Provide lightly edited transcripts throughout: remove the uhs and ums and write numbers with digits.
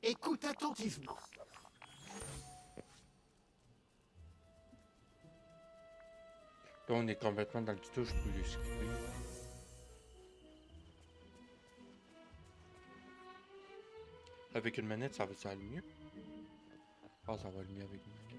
Écoute attentivement. Là, on est complètement dans le tuto, je peux le skipper. Avec une manette, ça aller mieux? Ah, ça va aller mieux avec une manette.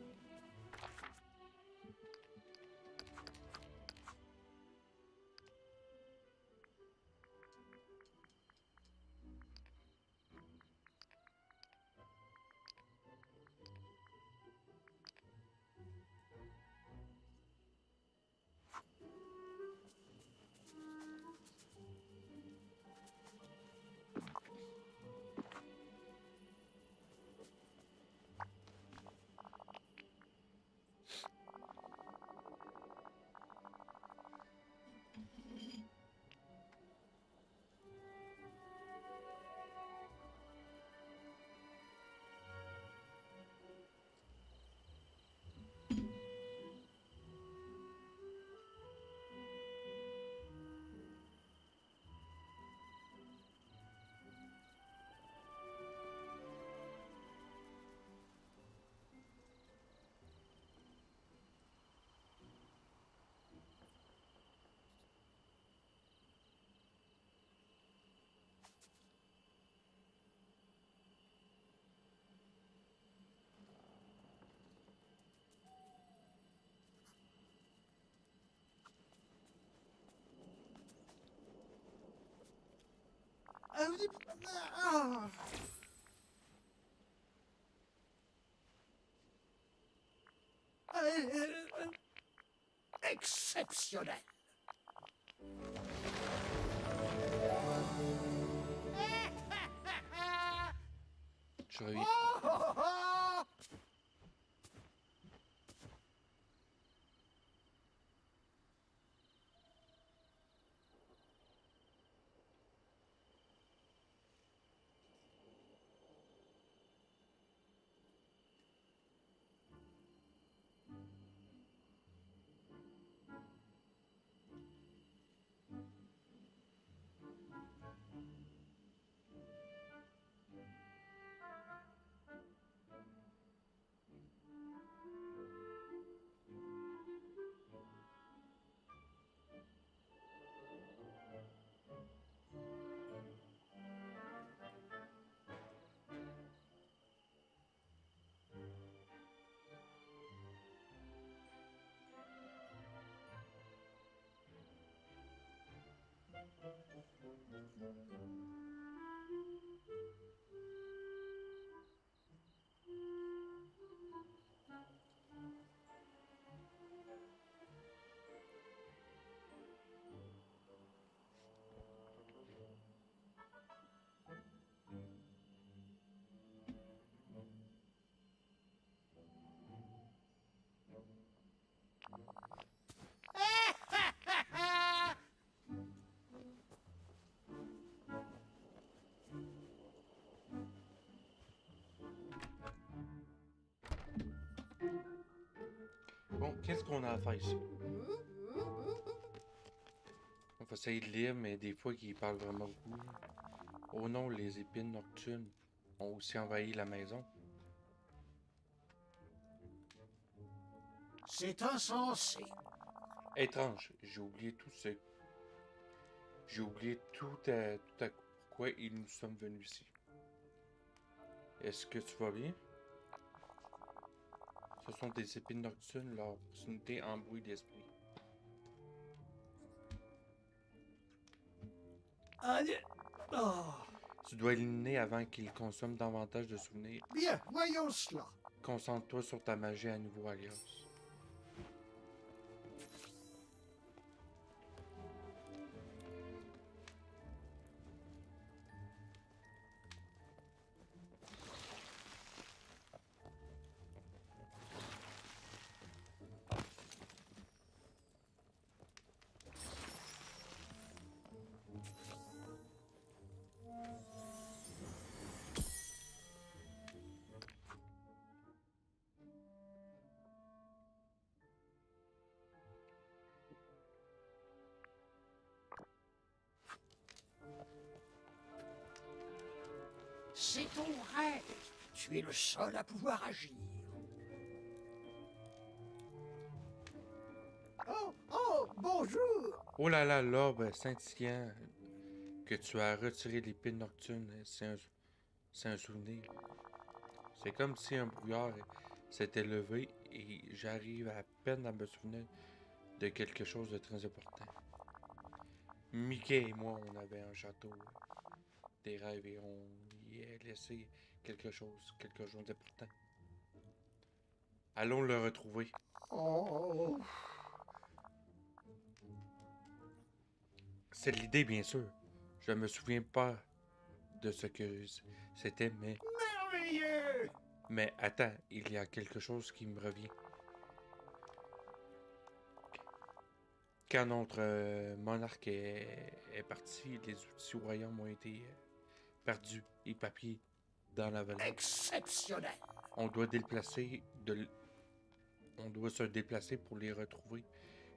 Exceptionnel. Je reviens. Bon, qu'est-ce qu'on a à faire ici? On va essayer de lire, mais des fois, il parle vraiment beaucoup. Oh non, les épines nocturnes ont aussi envahi la maison. C'est insensé. Étrange, j'ai oublié tout ce... J'ai oublié tout à pourquoi nous sommes venus ici. Est-ce que tu vas bien? Ce sont des épines nocturnes, leur proximité embrouille l'esprit. Allez. Oh. Tu dois éliminer avant qu'ils consomment davantage de souvenirs. Bien, voyons cela. Concentre-toi sur ta magie à nouveau, Alias. C'est ton rêve. Tu es le seul à pouvoir agir. Oh, bonjour. Oh là là, l'orbe scintillant que tu as retiré l'épine nocturne, c'est un souvenir. C'est comme si un brouillard s'était levé et j'arrive à peine à me souvenir de quelque chose de très important. Mickey et moi, on avait un château, des rêves et on y a laissé quelque chose d'important. Allons le retrouver. Oh, C'est l'idée, bien sûr. Je me souviens pas de ce que c'était, merveilleux. mais attends, il y a quelque chose qui me revient. Quand notre monarque est parti, les outils au royaume ont été perdus et papiers dans la vallée. Exceptionnel. On doit déplacer on doit se déplacer pour les retrouver.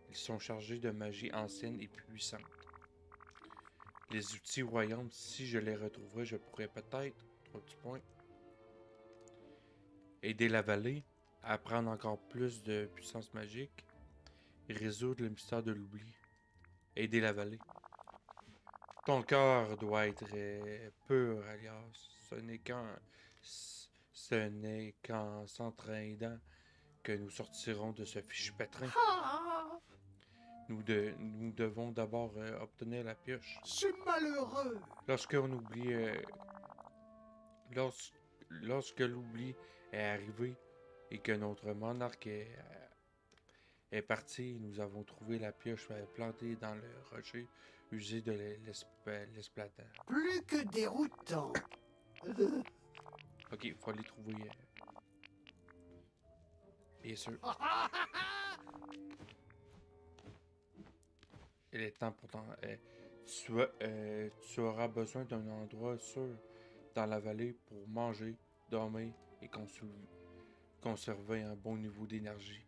Ils sont chargés de magie ancienne et puissante. Les outils au royaume, si je les retrouvais, je pourrais peut-être, 3 petits points, aider la vallée à prendre encore plus de puissance magique, résoudre le mystère de l'oubli, aider la vallée. Ton cœur doit être pur, alias. Ce n'est qu'en s'entraînant que nous sortirons de ce fichu pétrin. Ah, Nous devons d'abord obtenir la pioche. c'est malheureux. Lorsqu'on oublie, lors- lorsque l'oubli est arrivé et que notre monarque est parti, nous avons trouvé la pioche plantée dans le rocher usé de l'esplanade. Plus que déroutant. Ok, il faut aller trouver. Bien sûr. Il est temps pourtant. Tu auras besoin d'un endroit sûr dans la vallée pour manger, dormir et conserver un bon niveau d'énergie.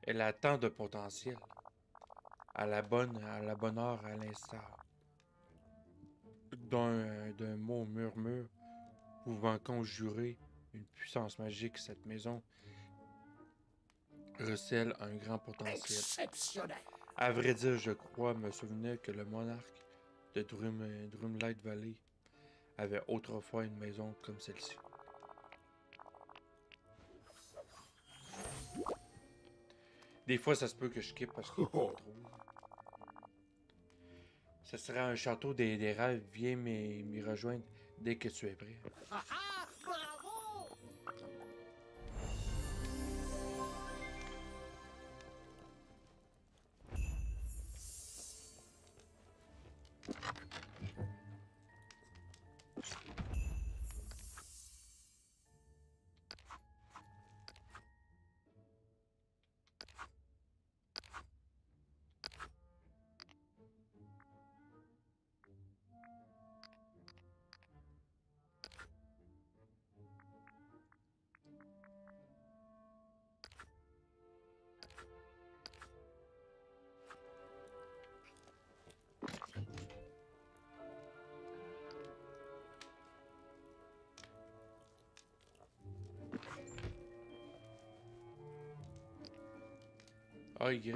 Elle a tant de potentiel. À la bonne heure, à l'instar d'un mot murmure pouvant conjurer une puissance magique, cette maison recèle un grand potentiel. Exceptionnel. À vrai dire, je crois me souvenir que le monarque de Drumlight Valley avait autrefois une maison comme celle-ci. Des fois, ça se peut que je skippe parce qu'il parle trop. Ce sera un château des rêves. Viens m'y rejoindre dès que tu es prêt. Bravo. Y.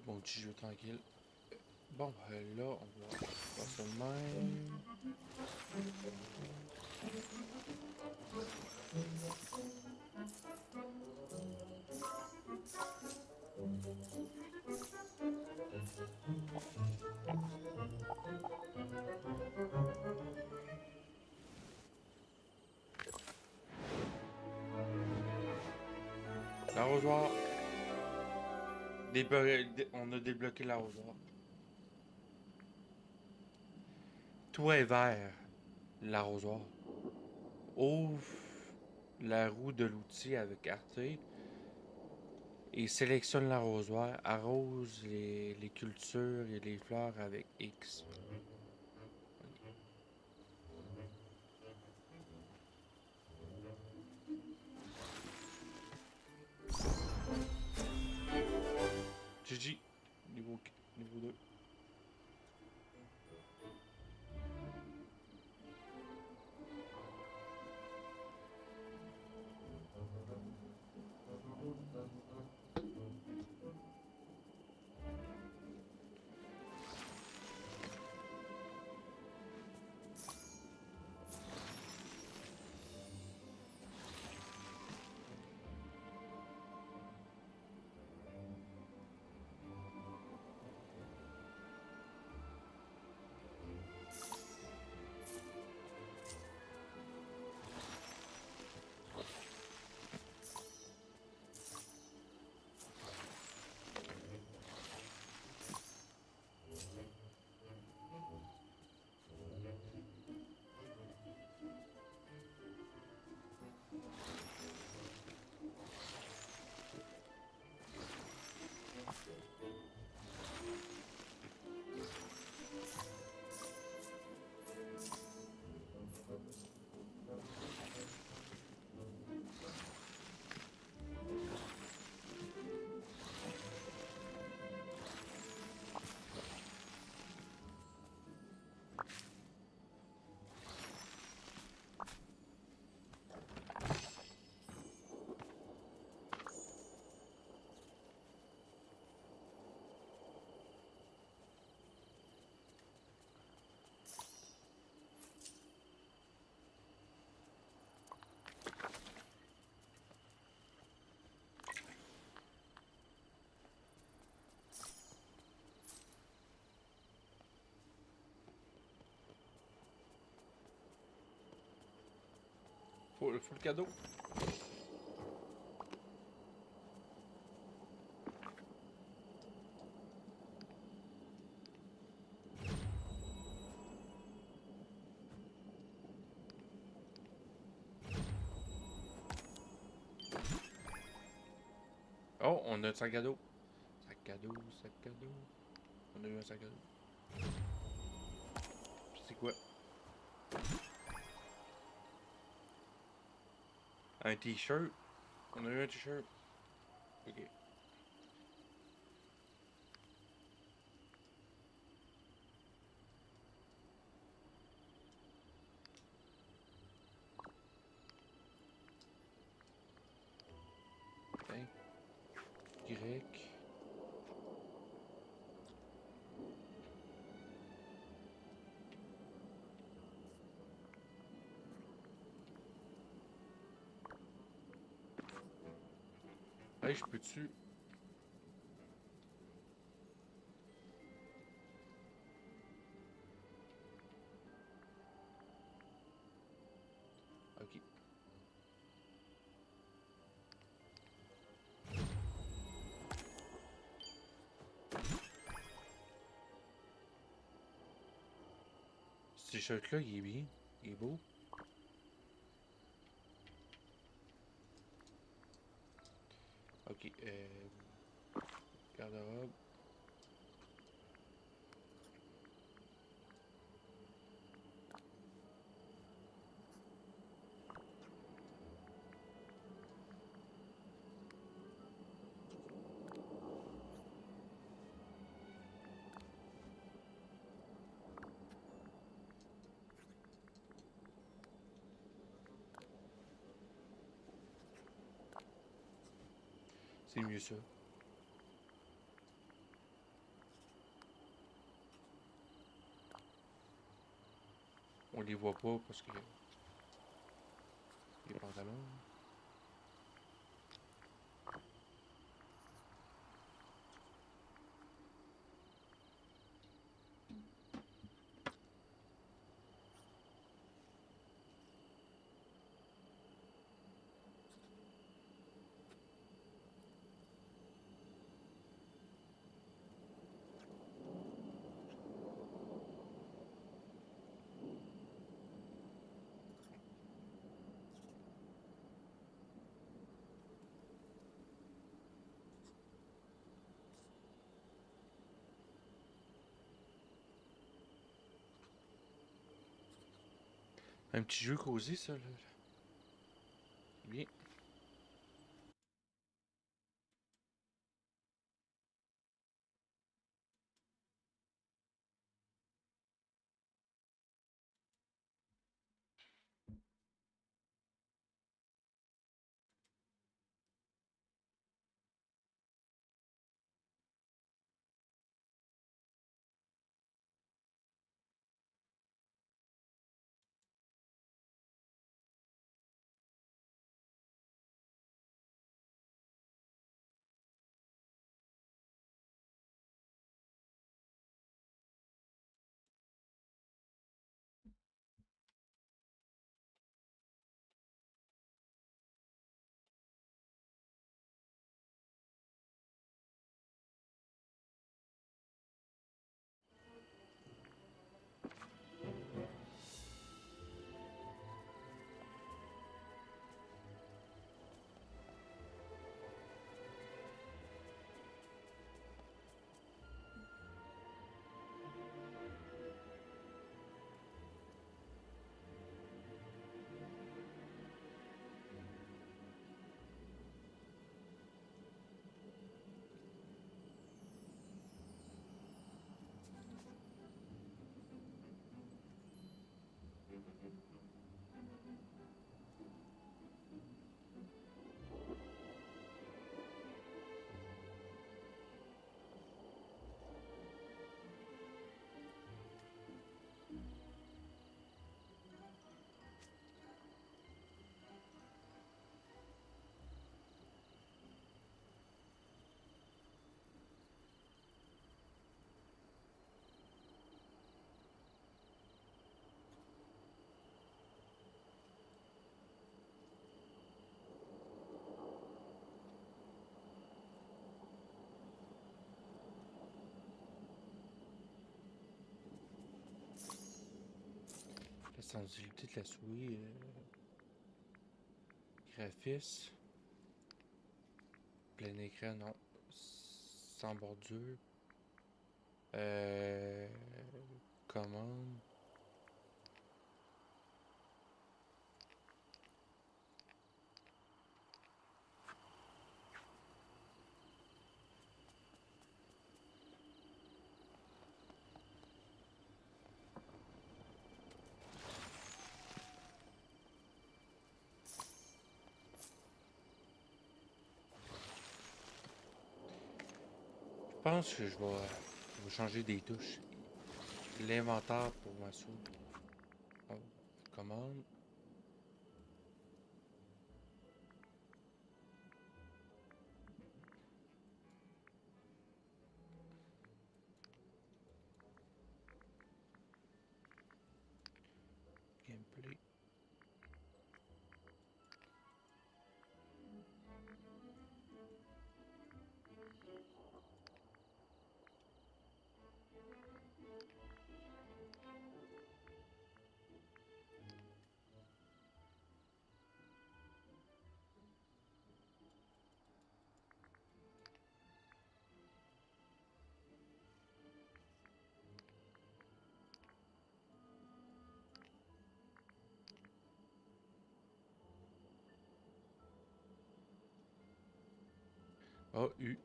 Mon petit jeu tranquille. Bon, là, on va faire ça de même. L'arrosoir. On a débloqué l'arrosoir. Tout est vert. L'arrosoir. Ouvre la roue de l'outil avec RT et sélectionne l'arrosoir. Arrose les cultures et les fleurs avec X. GG. Niveau 2. Faut le cadeau. Oh, on a un sac à dos. Sac à dos, sac à dos. On a eu un sac à dos. C'est quoi? Un t-shirt. On a eu un t-shirt. Ok. Hein? Y. Hey, je peux-tu... Ok. Ce t-shirt-là, il est bien. Il est beau. Ok. Garde-robe. C'est mieux ça. On les voit pas parce que les pantalons. Un petit jeu causé, ça, là. Bien. La sensibilité de la souris. Graphisme. Plein écran, non. Sans bordure. Euh. Commande. Je pense que je vais changer des touches. L'inventaire pour ma souris. Oh, commande. Gameplay. A-U.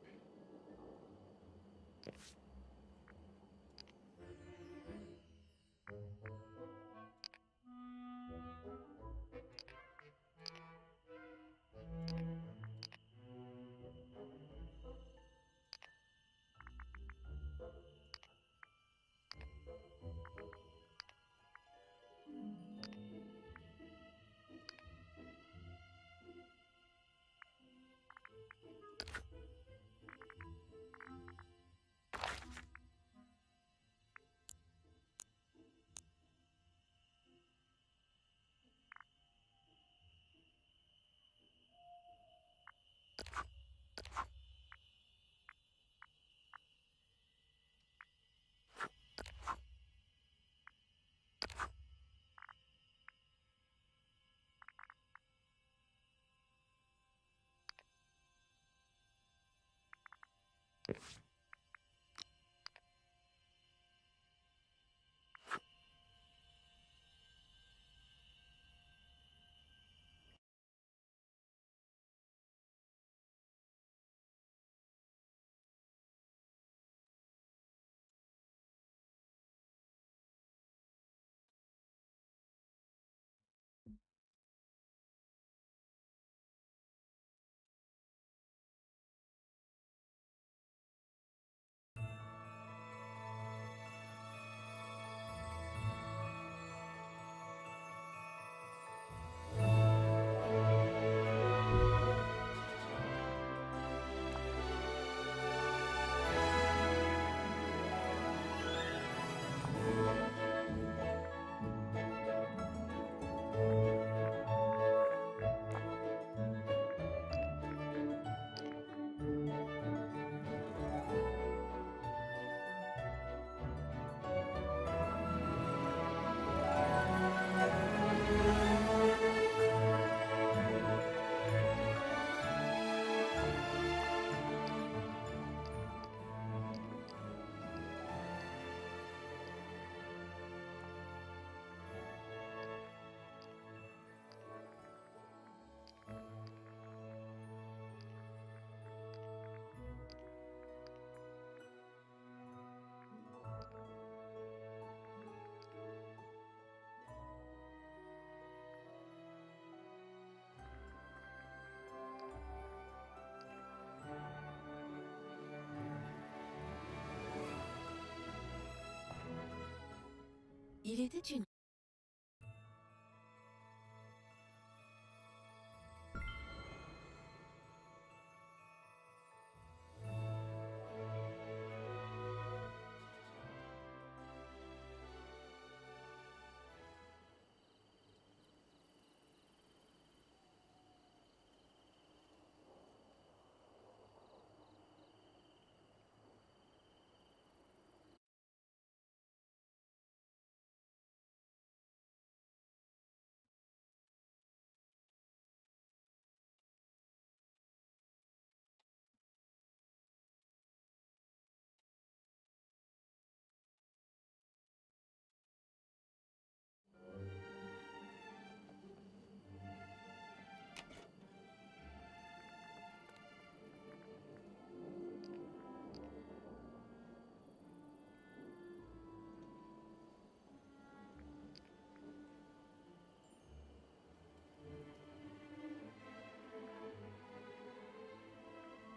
Il était une...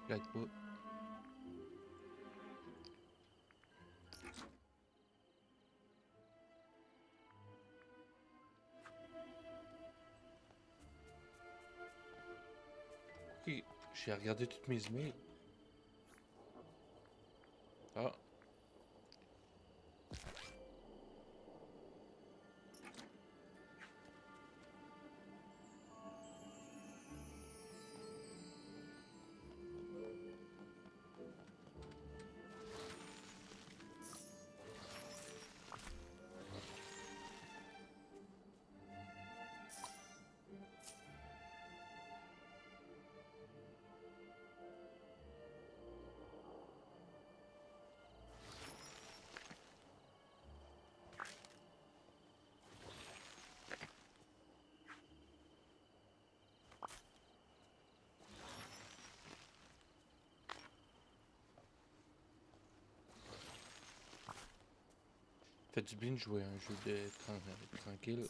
Regarde pas. Ok, j'ai regardé toutes mes emails. Ah, fait du bien de jouer à un jeu de tranquille.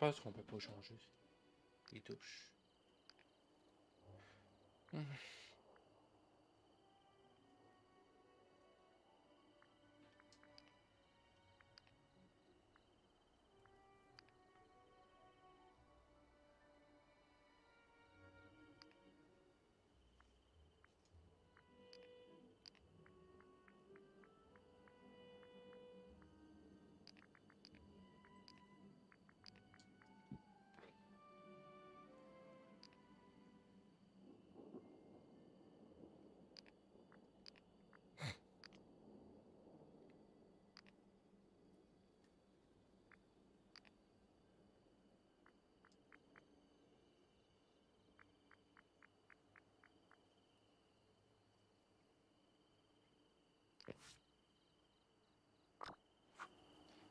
pense qu'on peut pas changer les touches.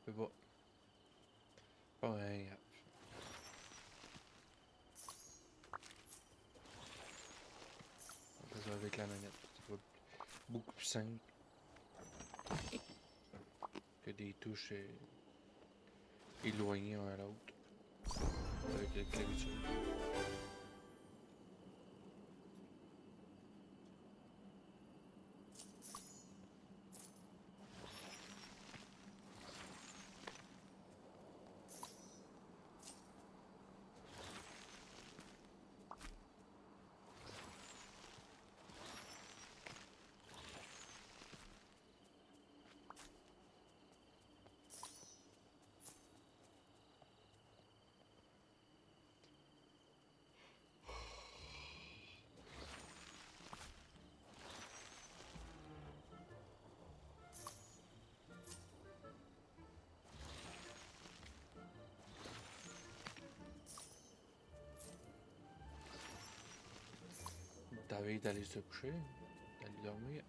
Je peux pas. Ouais, on peut jouer avec la manette. C'est pas beaucoup plus simple que des touches éloignées un à l'autre. Avec le clavier. T'avais d'aller se coucher, d'aller dormir.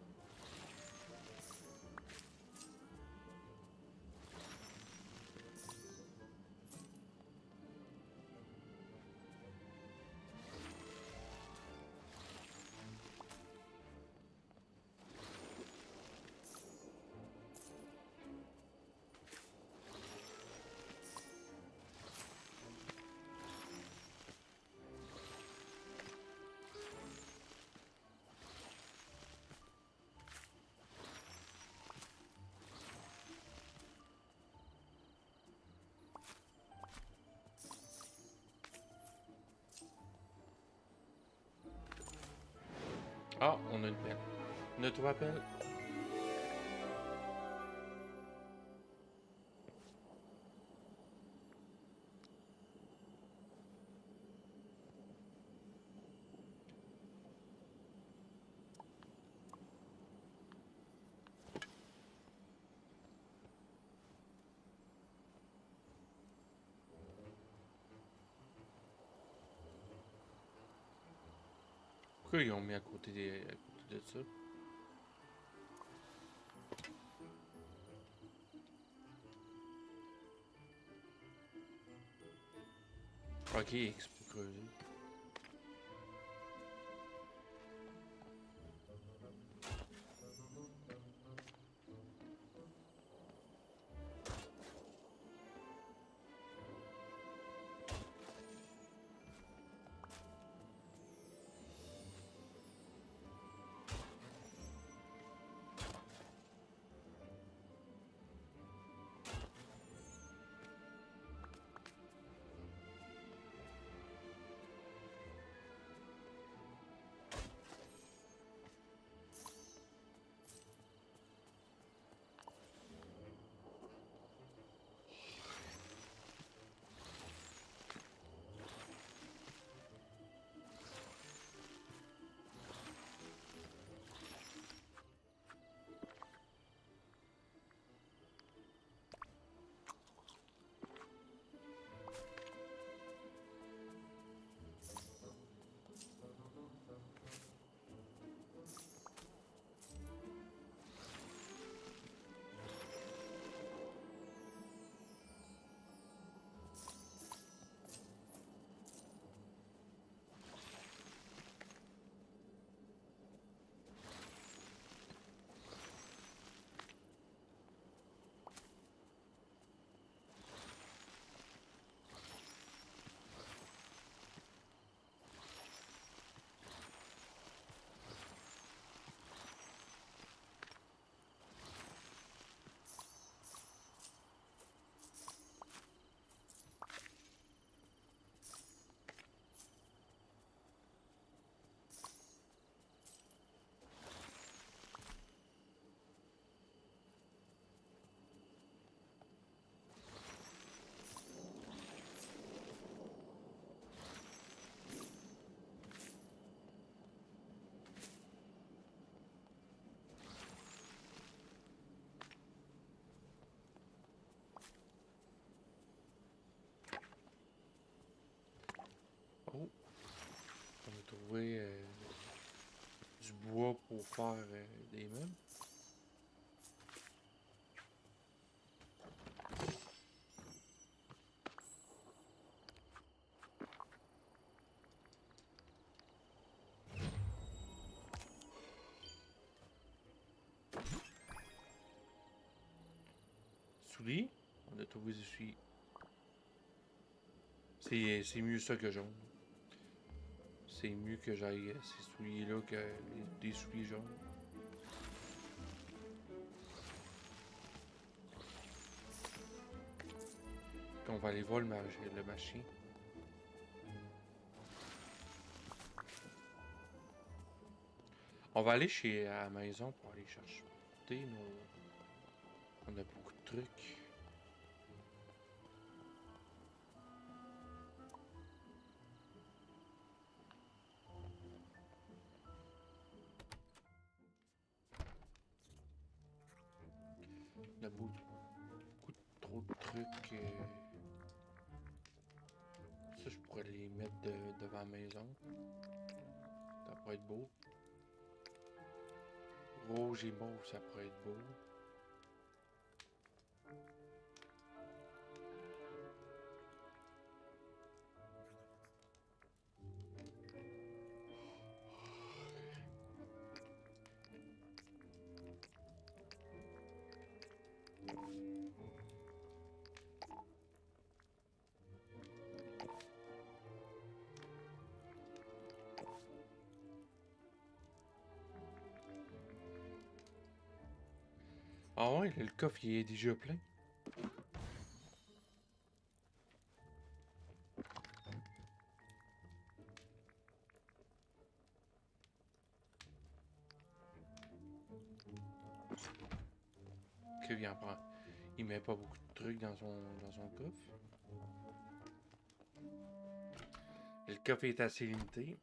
Ah, on a une pelle. Une auto-appel. Pourquoi ils ont mis à côté de ça? Ok, explique creuser. trouver du bois pour faire des meubles. Souliers? On a trouvé des souliers. C'est mieux ça que jaune. C'est mieux que j'aille ces souliers-là que des souliers jaunes. Puis on va aller voir le machin. On va aller chez à la maison pour aller chercher nos... On a beaucoup de trucs. On a beaucoup trop de trucs. Ça, je pourrais les mettre devant la maison. Ça pourrait être beau. Rouge et mauve, ça pourrait être beau. Ah ouais, le coffre il est déjà plein. Il en prend. Il met pas beaucoup de trucs dans son coffre. Le coffre est assez limité.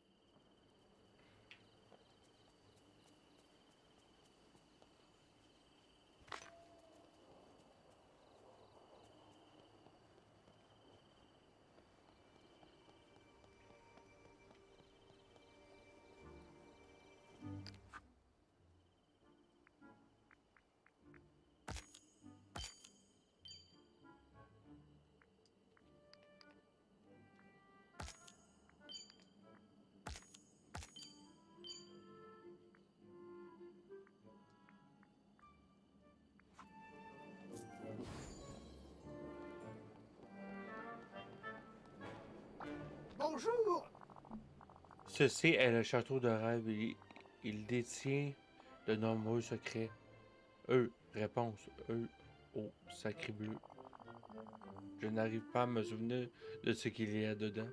Bonjour. Ceci est le château de rêve. Il détient de nombreux secrets. Réponse. Au sacré bleu. Je n'arrive pas à me souvenir de ce qu'il y a dedans.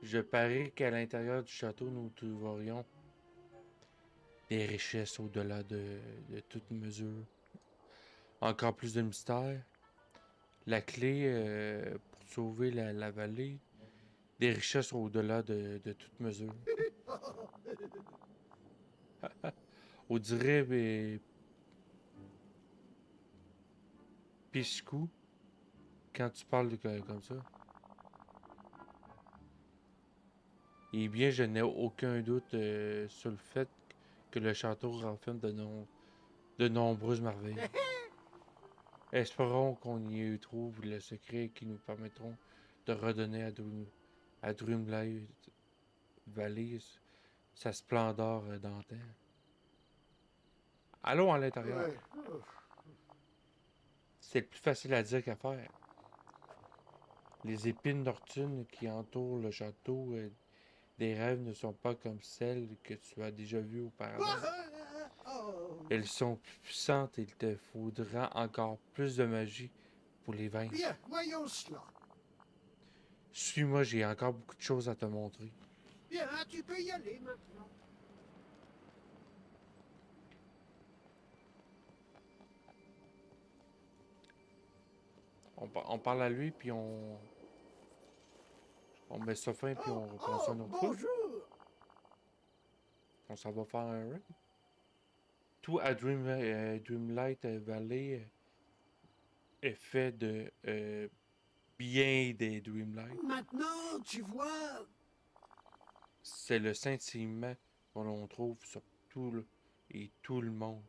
Je parie qu'à l'intérieur du château, nous trouverions des richesses au-delà de toute mesure. Encore plus de mystères. La clé pour sauver la vallée. Des richesses au-delà de toute mesure. On dirait Piscou quand tu parles comme ça. Eh bien, je n'ai aucun doute sur le fait que le château renferme de nombreuses merveilles. Espérons qu'on y trouve le secret qui nous permettront de redonner à Dreamlight Valley sa splendeur d'antan. Allons à l'intérieur. Ouais. C'est le plus facile à dire qu'à faire. Les épines nocturnes qui entourent le château des rêves ne sont pas comme celles que tu as déjà vues auparavant. Oh. Elles sont plus puissantes et il te faudra encore plus de magie pour les vaincre. Bien, voyons cela. Suis-moi, j'ai encore beaucoup de choses à te montrer. Bien, tu peux y aller maintenant. On parle à lui, puis on met ça fin, puis on reprend ça une autre fois. Bonjour. On s'en va faire un run. Tout à Dreamlight Valley est fait de bien des Dreamlight. Maintenant, tu vois, c'est le sentiment qu'on trouve sur tout le monde.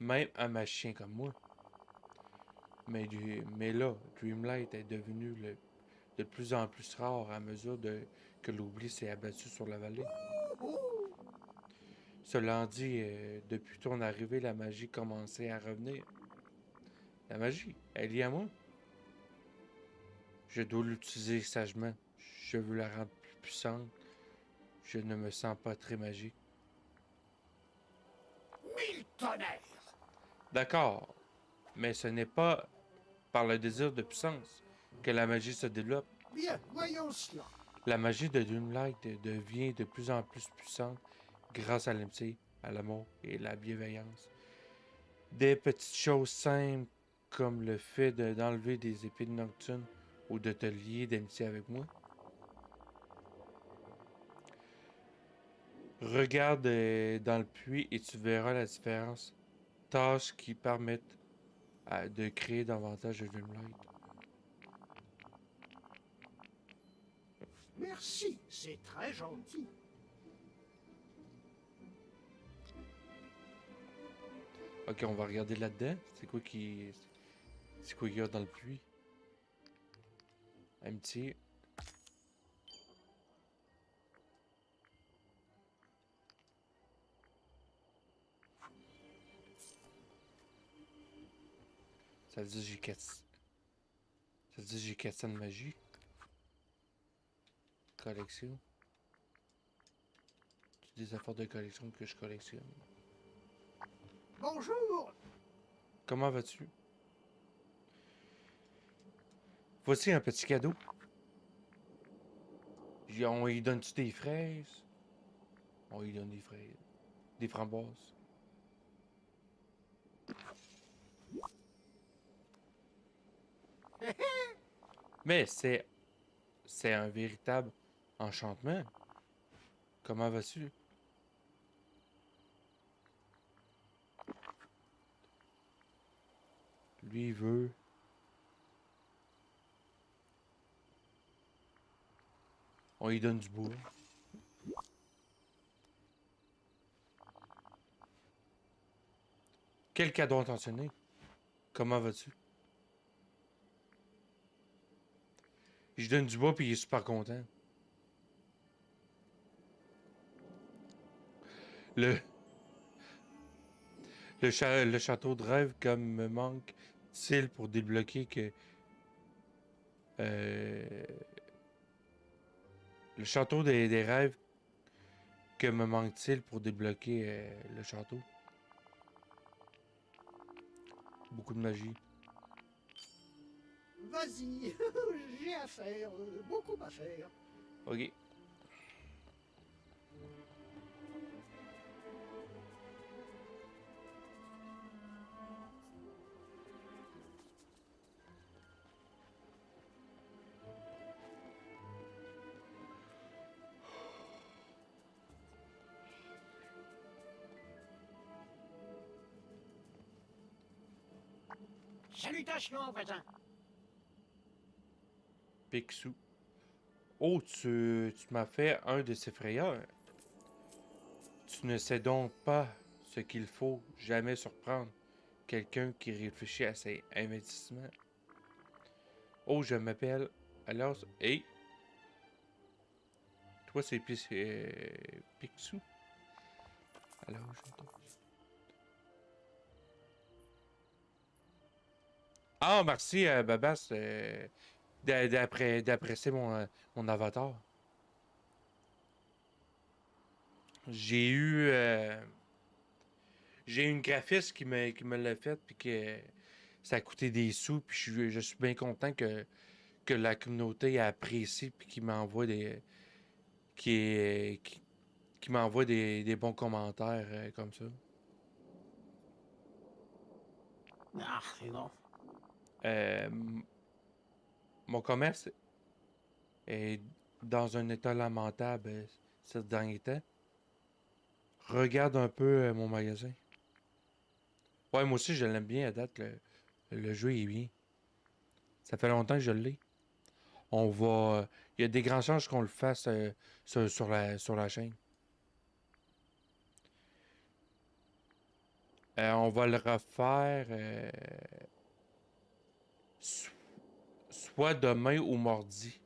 Même un machin comme moi. Mais là, Dreamlight est devenu de plus en plus rare à mesure que l'oubli s'est abattu sur la vallée. Cela dit, depuis ton arrivée, la magie commençait à revenir. La magie, elle est à moi. Je dois l'utiliser sagement. Je veux la rendre plus puissante. Je ne me sens pas très magique. Mille tonnerres! D'accord, mais ce n'est pas par le désir de puissance que la magie se développe. Bien, voyons cela. La magie de Dreamlight devient de plus en plus puissante grâce à l'amitié, à l'amour et la bienveillance. Des petites choses simples comme le fait d'enlever des épines nocturnes ou de te lier d'amitié avec moi. Regarde dans le puits et tu verras la différence. Tâches qui permettent de créer davantage de Dreamlight. Merci, c'est très gentil. Ok, on va regarder là-dedans. C'est quoi qu'il y a dans le puits? Amitié. Ça veut dire que j'ai 4... Ça veut dire que j'ai 400 de magie. Collection. C'est des affaires de collection que je collectionne. Bonjour. Comment vas-tu? Voici un petit cadeau. On lui donne-tu des fraises? On lui donne des fraises. Des framboises. Mais c'est un véritable enchantement. Comment vas-tu? Lui, il veut... On lui donne du bois. Quel cadeau intentionné? Comment vas-tu? Je donne du bois puis il est super content. Le, le château de rêve comme me manque-t-il pour débloquer que... le château des rêves, que me manque-t-il pour débloquer le château? Beaucoup de magie. Vas-y, j'ai à faire, beaucoup à faire. Ok. Salutations, voisin. Picsou. Oh, tu m'as fait un de ces frayeurs. Tu ne sais donc pas ce qu'il faut jamais surprendre quelqu'un qui réfléchit à ses investissements. Oh, je m'appelle... Alors... Hey! Toi, c'est Picsou. Alors, ah, merci, Babas, d'apprécier mon avatar. J'ai eu... j'ai une graphiste qui me l'a fait, puis que ça a coûté des sous, puis je suis bien content que la communauté apprécie, puis qui m'envoie qui m'envoie des bons commentaires comme ça. Ah, c'est bon. Mon commerce est dans un état lamentable ces derniers temps. Regarde un peu mon magasin. Ouais, moi aussi, je l'aime bien à date. Le jeu est bien. Ça fait longtemps que je l'ai. On va. Il y a des grandes chances qu'on le fasse sur la chaîne. On va le refaire so- soit demain ou mardi.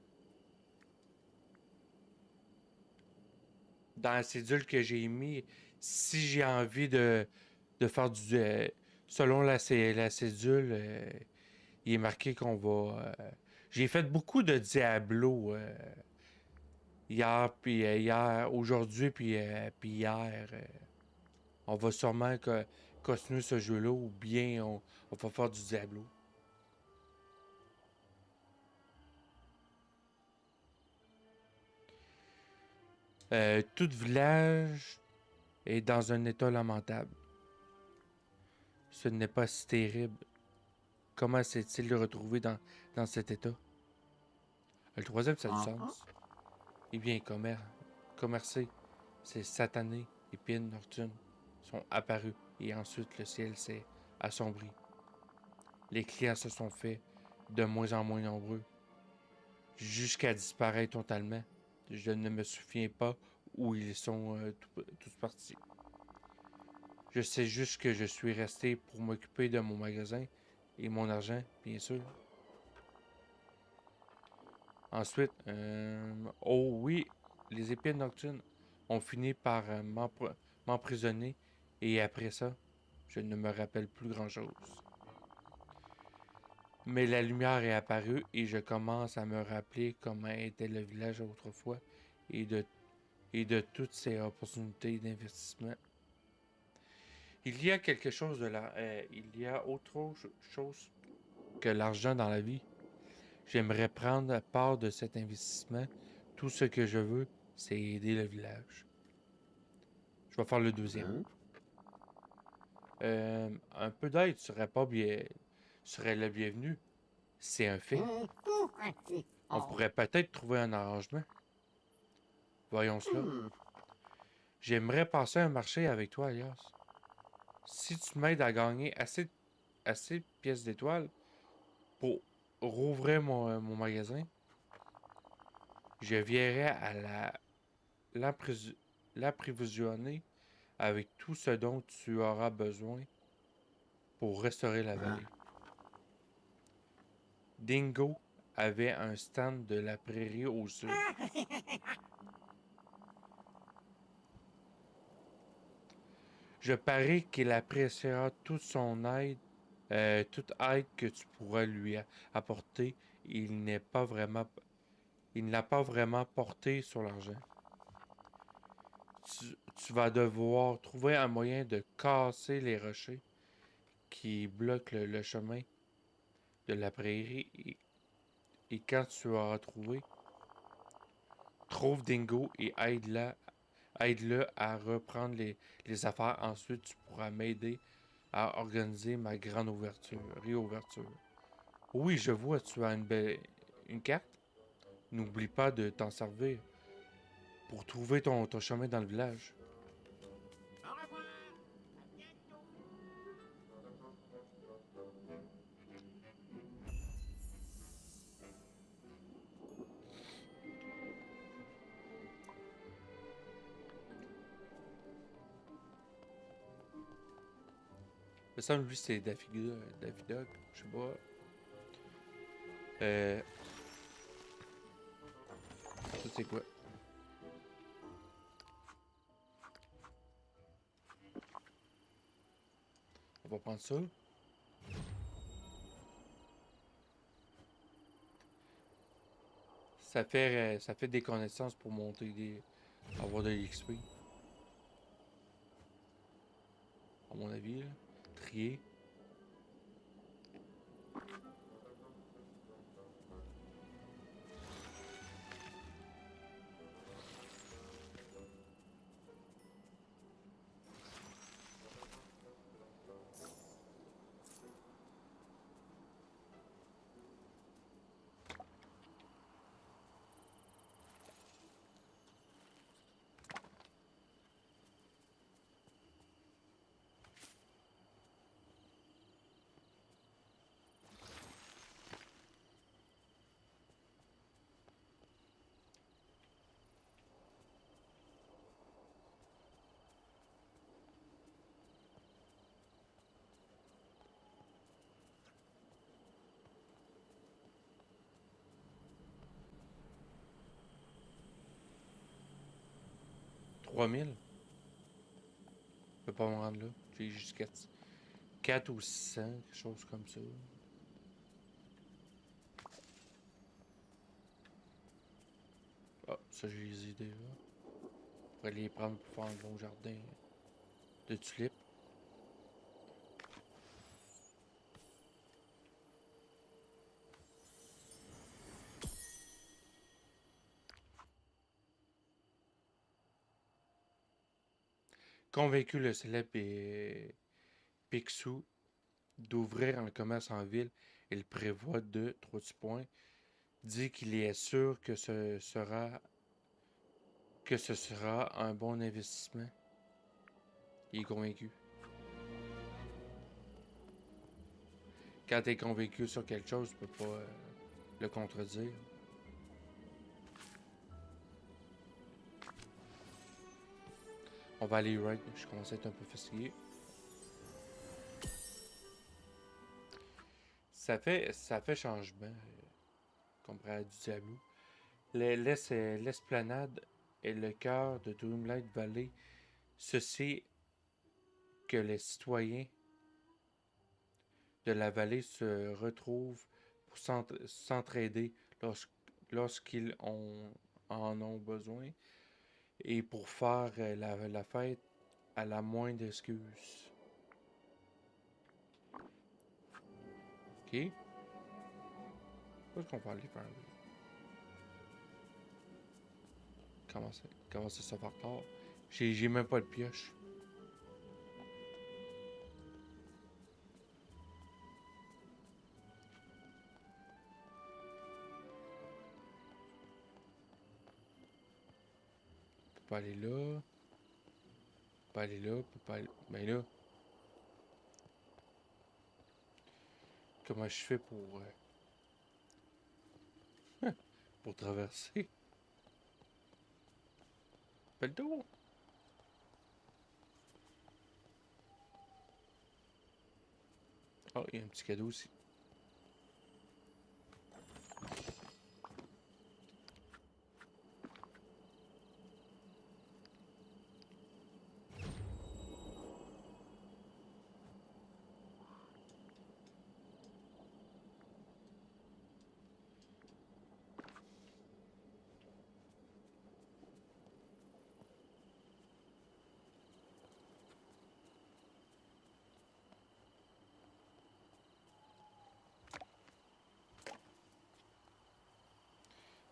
Dans la cédule que j'ai mis, si j'ai envie de faire du. Selon la cédule, il est marqué qu'on va. J'ai fait beaucoup de Diablo hier, puis hier, aujourd'hui, puis hier. On va sûrement continuer ce jeu-là ou bien on va faire du Diablo. Tout village est dans un état lamentable. Ce n'est pas si terrible. Comment s'est-il retrouvé dans cet état? Le troisième, ça a du sens. Eh bien, commercer, ces satanées épines nocturnes sont apparus et ensuite le ciel s'est assombri. Les clients se sont fait de moins en moins nombreux, jusqu'à disparaître totalement. Je ne me souviens pas où ils sont tous partis. Je sais juste que je suis resté pour m'occuper de mon magasin et mon argent, bien sûr. Ensuite, oh oui, les épines nocturnes ont fini par m'emprisonner et après ça, je ne me rappelle plus grand-chose. Mais la lumière est apparue et je commence à me rappeler comment était le village autrefois et de toutes ces opportunités d'investissement. Il y a quelque chose il y a autre chose que l'argent dans la vie. J'aimerais prendre part de cet investissement. Tout ce que je veux, c'est aider le village. Je vais faire le deuxième. Un peu d'aide serait le bienvenu. C'est un fait. On pourrait peut-être trouver un arrangement. Voyons cela. J'aimerais passer un marché avec toi, Alias. Si tu m'aides à gagner assez de pièces d'étoiles pour rouvrir mon magasin, je viendrai à l'approvisionner avec tout ce dont tu auras besoin pour restaurer la vallée. Dingo avait un stand de la prairie au sud. Je parie qu'il appréciera toute aide que tu pourras lui apporter. Il n'est pas vraiment, il ne l'a pas vraiment porté sur l'argent. Tu vas devoir trouver un moyen de casser les rochers qui bloquent le chemin de la prairie et quand tu auras trouvé, trouve Dingo et aide-le à reprendre les affaires. Ensuite, tu pourras m'aider à organiser ma grande réouverture. Oui, je vois, tu as une carte. N'oublie pas de t'en servir pour trouver ton chemin dans le village. Au revoir. À bientôt. Me semble lui c'est Daffy Dog, je sais pas. Euh, ça c'est quoi? On va prendre ça. Ça fait des connaissances pour avoir de l'XP. À mon avis, là. Trier. 3000? Je peux pas me rendre là. J'ai jusqu'à 4 ou 600, quelque chose comme ça. Ah, ça j'ai les idées là. Je pourrais les prendre pour faire un bon jardin de tulipes. Convaincu le célèbre Picsou d'ouvrir un commerce en ville, il prévoit de, 3 points, dit qu'il est sûr que ce sera un bon investissement. Il est convaincu. Quand tu es convaincu sur quelque chose, tu peux pas le contredire. On va aller right. Je commence à être un peu fatigué. Ça fait changement comparé à du Diablo. L'esplanade est le cœur de Dreamlight Valley. Ceci que les citoyens de la vallée se retrouvent pour s'entraider lorsqu'ils en ont besoin et pour faire la fête à la moindre excuse. Ok? Où est-ce qu'on va aller faire? Comment ça va tard? J'ai même pas de pioche. Peut pas aller là. Peut pas aller là. Peut pas aller... Ben là. Comment je fais pour traverser? Fais le tour. Oh, il y a un petit cadeau aussi.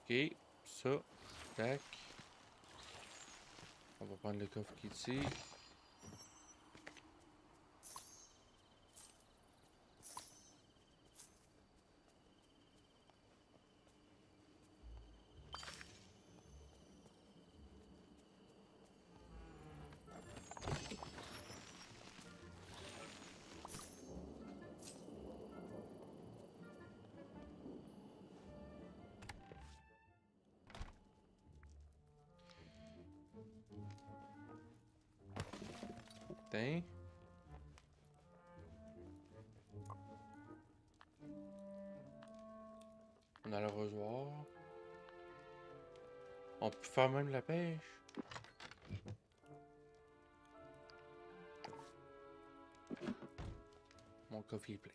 Ok, ça, tac. On va prendre le coffre qui est ici. Tiens. On a l'arrosoir. On peut faire même la pêche. Mon coffre est plein.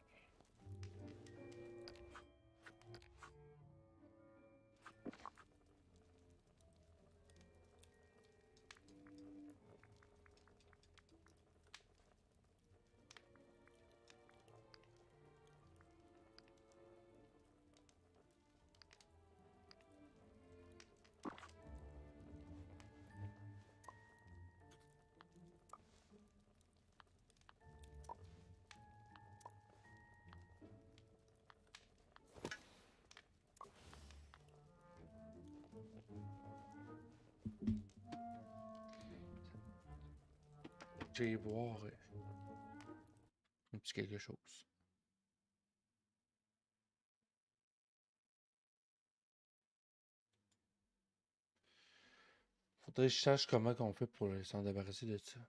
Je vais voir un petit quelque chose. Faudrait que je sache comment on fait pour s'en débarrasser de ça.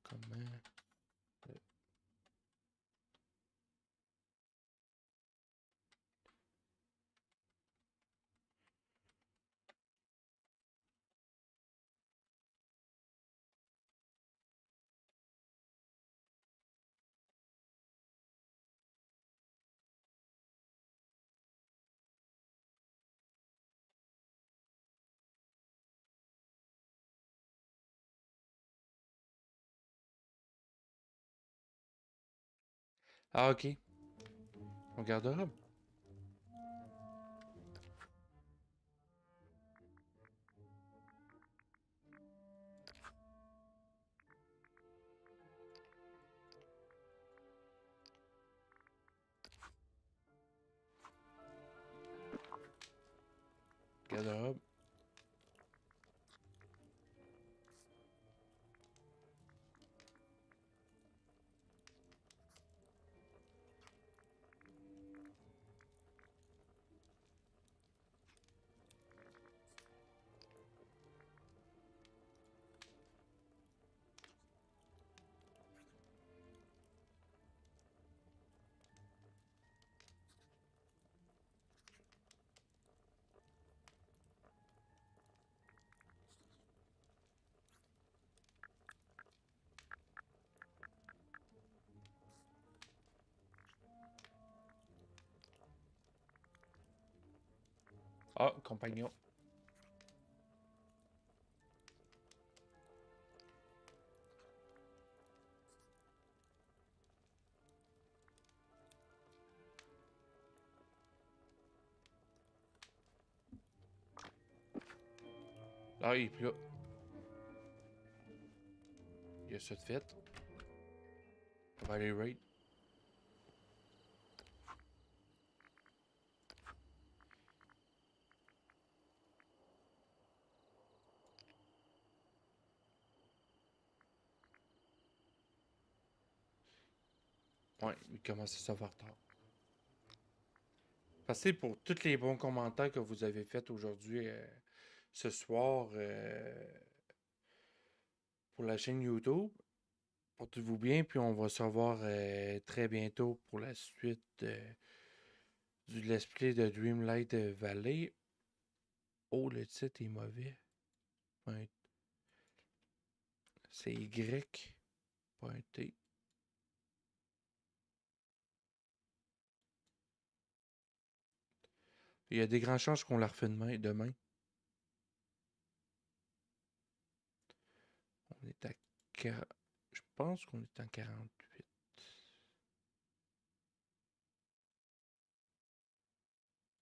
Comment... Ah, ok. Mon garde-robe. Garde-robe. Ah, compagnon. Ah, il est plus là. Il y a ça de fait. On va aller raid. Ouais, il commence à se faire tard. Merci pour tous les bons commentaires que vous avez faits aujourd'hui, ce soir, pour la chaîne YouTube. Portez-vous bien, puis on va se revoir très bientôt pour la suite du let's play de Dreamlight Valley. Oh, le titre est mauvais. C'est Y, pas un T. Il y a des grandes chances qu'on la refait demain. On est à... Je pense qu'on est en 48.